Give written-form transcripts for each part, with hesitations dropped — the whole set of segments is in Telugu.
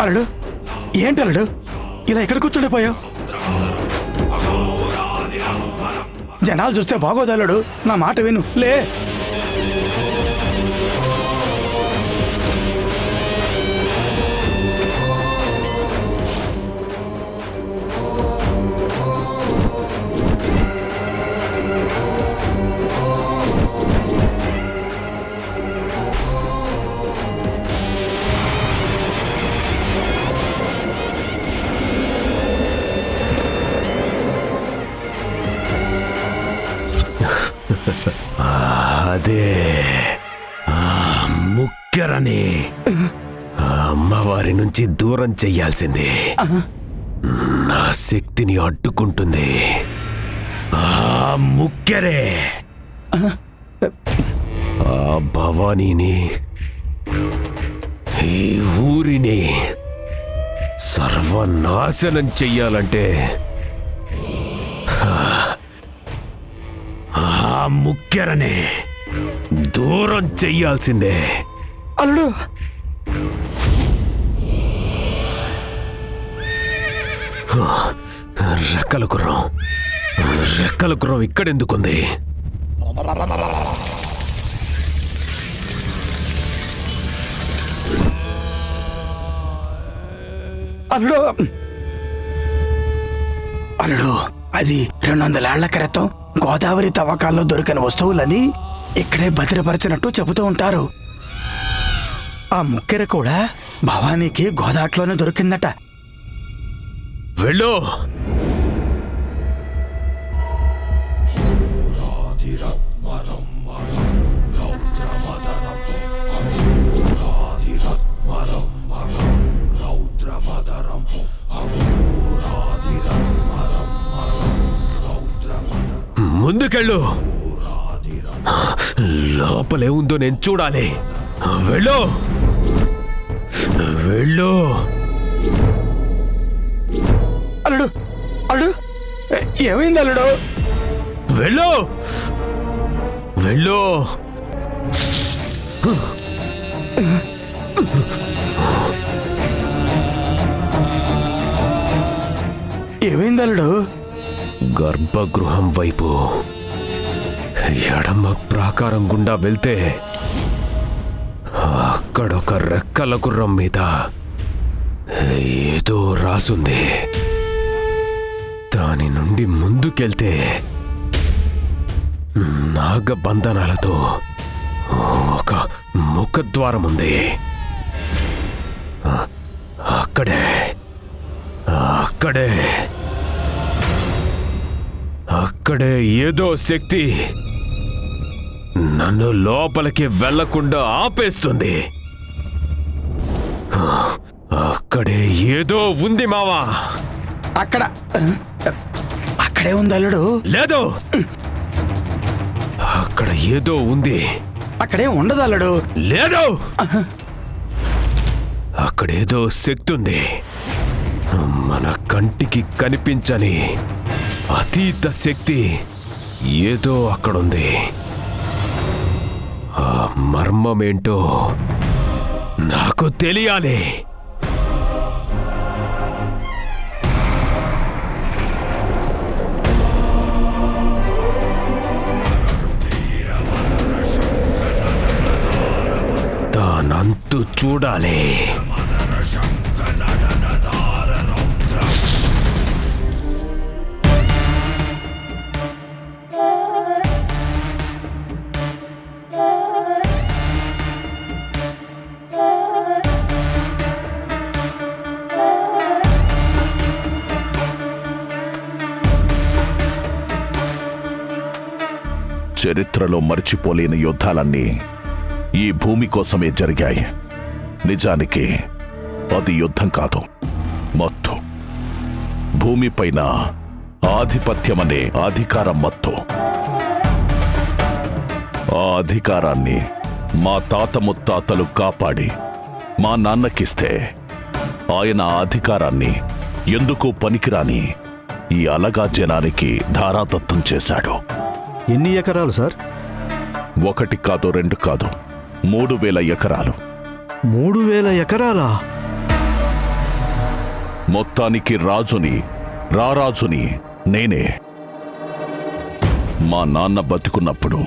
అల్లుడు ఏంటి అల్లుడు ఇలా ఎక్కడ కూర్చుండిపోయావు? జనాలు చూస్తే బాగోదు అల్లుడు, నా మాట విను. లే. అదే ముక్కెరని అమ్మవారి నుంచి దూరం చెయ్యాల్సింది. నా శక్తిని అడ్డుకుంటుంది ఆ ముక్కెరే. ఆ భవానీని, ఈ ఊరిని సర్వనాశనం చెయ్యాలంటే ఆ ముక్కెరనే దూరం చెయ్యాల్సిందే. అల్లుడు రెక్కల గుర్రం ఇక్కడెందుకుంది? అల్లుడు అల్లుడు అది 200 ఏళ్ల క్రితం గోదావరి తవ్వకాల్లో దొరికిన వస్తువులని ఇక్కడే భద్రపరిచినట్టు చెబుతూ ఉంటారు. ఆ ముక్కెర కూడా భవానీకి గోదాట్లోనే దొరికిందట. వెళ్ళు. ముందుకెళ్ళు. లోపలే ఉందో నేను చూడాలి. వెళ్ళు వెళ్ళు. అల్లుడు అల్లుడు ఏమైంది అల్లుడు? వెళ్ళు వెళ్ళు. ఏమైంది అల్లుడు? గర్భగృహం వైపు ఎడమ ప్రాకారం గుండా వెళ్తే అక్కడొక రెక్కల గుర్రం మీద ఏదో రాసుంది. దాని నుండి ముందుకెళ్తే నాగబంధనాలతో ఒక ముఖద్వారం ఉంది. అక్కడే అక్కడే అక్కడే ఏదో శక్తి నన్ను లోపలికి వెళ్లకుండా ఆపేస్తుంది. అక్కడే ఏదో ఉంది మావా. అక్కడే ఉంది అల్లుడు. లేదు, అక్కడ ఏదో ఉంది. అక్కడే ఉండదు అల్లుడు. లేదు, అక్కడేదో శక్తి ఉంది. మన కంటికి కనిపించని అతీత శక్తి ఏదో అక్కడుంది. ఆ మర్మమేంటో నాకు తెలియాలి. దానంతు చూడాలి. చరిత్రలో మర్చిపోలేని యుద్ధాలన్నీ ఈ భూమి కోసమే జరిగాయి. నిజానికి అది యుద్ధం కాదు, మత్తు. భూమిపైన ఆధిపత్యమనే అధికారం మత్తు. ఆ అధికారాన్ని మా తాత ముత్తాతలు కాపాడి మా నాన్నకిస్తే ఆయన ఆ అధికారాన్ని ఎందుకు పనికిరాని ఈ అలగా జనానికి ధారాదత్తం చేశాడు. ఎన్ని ఎకరాలు సార్? 1 కాదు 2 కాదు 3000 ఎకరాలు. 3000 ఎకరాలా? మొత్తానికి రాజుని రారాజుని నేనే. మా నాన్న బతికున్నప్పుడు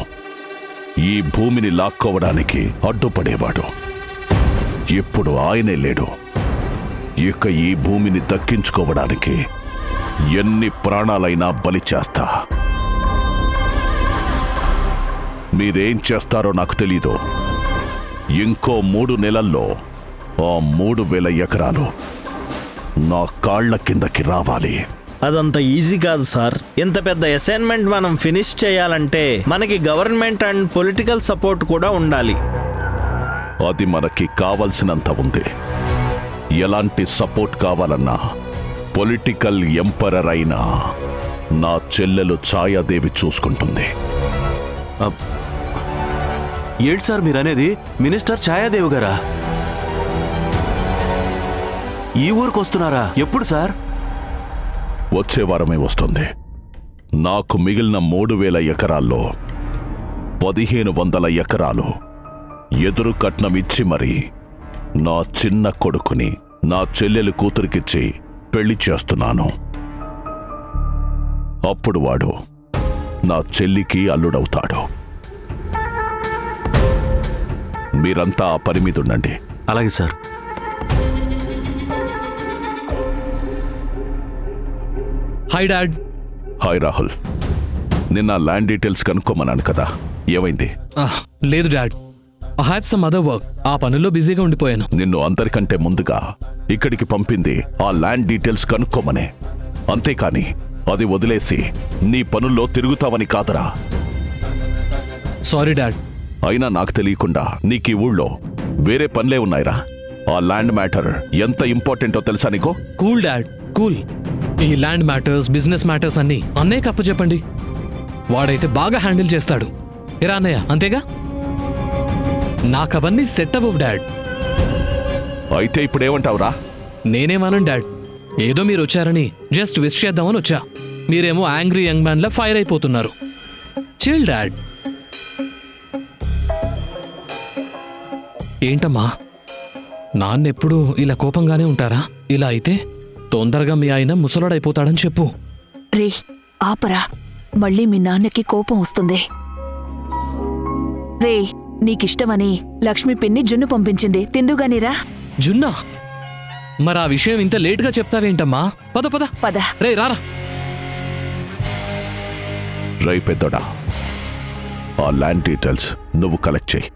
ఈ భూమిని లాక్కోవడానికి అడ్డుపడేవాడు. ఇప్పుడు ఆయనే లేడు. ఇక ఈ భూమిని దక్కించుకోవడానికి ఎన్ని ప్రాణాలైనా బలి చేస్తా. మీరేం చేస్తారో నాకు తెలీదు. ఇంకో 3 నెలల్లో ఆ 3000 ఎకరాలు నా కాళ్ల కిందకి రావాలి. అదంత ఈజీ కాదు సార్. ఇంత పెద్ద అసైన్మెంట్ మనం ఫినిష్ చేయాలంటే మనకి గవర్నమెంట్ అండ్ పొలిటికల్ సపోర్ట్ కూడా ఉండాలి. అది మనకి కావలసినంత ఉంది. ఎలాంటి సపోర్ట్ కావాలన్నా పొలిటికల్ ఎంపరర్ అయినా నా చెల్లెలు ఛాయాదేవి చూసుకుంటుంది. ఏంటి సార్ మీరనేది? మినిస్టర్ ఛాయాదేవి గారా? ఈ ఊరికి వస్తున్నారా? ఎప్పుడు సార్? వచ్చే వారమే వస్తుంది. నాకు మిగిలిన 3000 ఎకరాల్లో 1500 ఎకరాలు ఎదురు కట్నం ఇచ్చి మరి నా చిన్న కొడుకుని నా చెల్లెలు కూతురికిచ్చి పెళ్లి చేస్తున్నాను. అప్పుడు వాడు నా చెల్లికి అల్లుడవుతాడు. మీరంతా ఆ పని మీద ఉండండి. అలాగే sir. Hi dad. Hi Rahul. నిన్న ల్యాండ్ డీటెయిల్స్ కనుక్కోమన్నాను కదా, ఏమైంది? లేదు dad, I have some other work. ఆ పనుల్లో బిజీగా ఉండిపోయాను. నిన్ను అందరికంటే ముందుగా ఇక్కడికి పంపింది ఆ ల్యాండ్ డీటెయిల్స్ కనుక్కోమనే. అంతేకాని అది వదిలేసి నీ పనుల్లో తిరుగుతావని కాదరా. Sorry dad. అయినా నాకు తెలియకుండా నీకు ఈ ఊళ్ళో వేరే పనులే ఉన్నాయిరా. ఆ ల్యాండ్ మ్యాటర్ ఎంత ఇంపార్టెంటో తెలుసా నీకు? Cool dad, cool. ఈ ల్యాండ్ మ్యాటర్స్, బిజినెస్ మ్యాటర్స్ అన్నీ అన్నయ్యకి అప్పచెప్పండి. వాడైతే బాగా హ్యాండిల్ చేస్తాడు. ఎరా అన్నయ్య, అంతేగా? నాకవన్నీ సెట్ అవ్వవు డాడ్. అయితే ఇప్పుడేమంటావురా? నేనేమన్నాను డాడ్, ఏదో మీరు వచ్చారని జస్ట్ విష్ చేద్దామని వచ్చా. మీరేమో యాంగ్రీ యంగ్ మ్యాన్లా ఫైర్ అయిపోతున్నారు. Chill dad. ఏంటమ్మా, నాన్నెప్పుడు ఇలా కోపంగానే ఉంటారా? ఇలా అయితే తొందరగా మీ ఆయన ముసలాడైపోతాడని చెప్పు. రే ఆపరా, మళ్ళీ మీ నాన్నకి కోపం వస్తుంది. రే, నీకిష్టమని లక్ష్మి పిన్ని జున్ను పంపించింది, తిందుగానిరా. జున్నా? మరి ఆ విషయం ఇంత లేటుగా చెప్తావేంటమ్మా? పద పద పద. రే రారా. రై పెద్దోడా, ఆ ల్యాండ్ డీటెయిల్స్ నువ్వు కలెక్ట్ చేయి.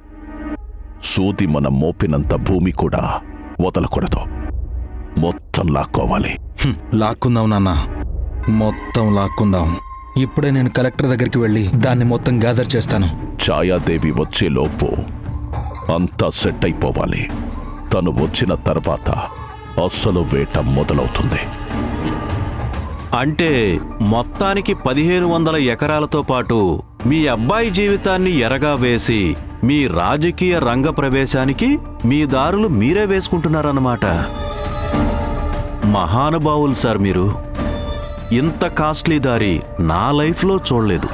సూది మన మోపినంత భూమి కూడా వదలకూడదు. మొత్తం లాక్కోవాలి. లాక్కుందాం నాన్న, మొత్తం లాక్కుందాం. ఇప్పుడే నేను కలెక్టర్ దగ్గరికి వెళ్ళి దాన్ని మొత్తం గ్యాదర్ చేస్తాను. ఛాయాదేవి వచ్చేలోపు అంతా సెట్ అయిపోవాలి. తను వచ్చిన తర్వాత అస్సలు వేట మొదలవుతుంది. అంటే మొత్తానికి 1500 ఎకరాలతో పాటు మీ అబ్బాయి జీవితాన్ని ఎరగా వేసి మీ రాజకీయ రంగ ప్రవేశానికి మీ దారులు మీరే వేసుకుంటున్నారన్నమాట. మహానుభావులు సార్ మీరు. ఇంత కాస్ట్లీ దారి నా లైఫ్లో చూడలేదు.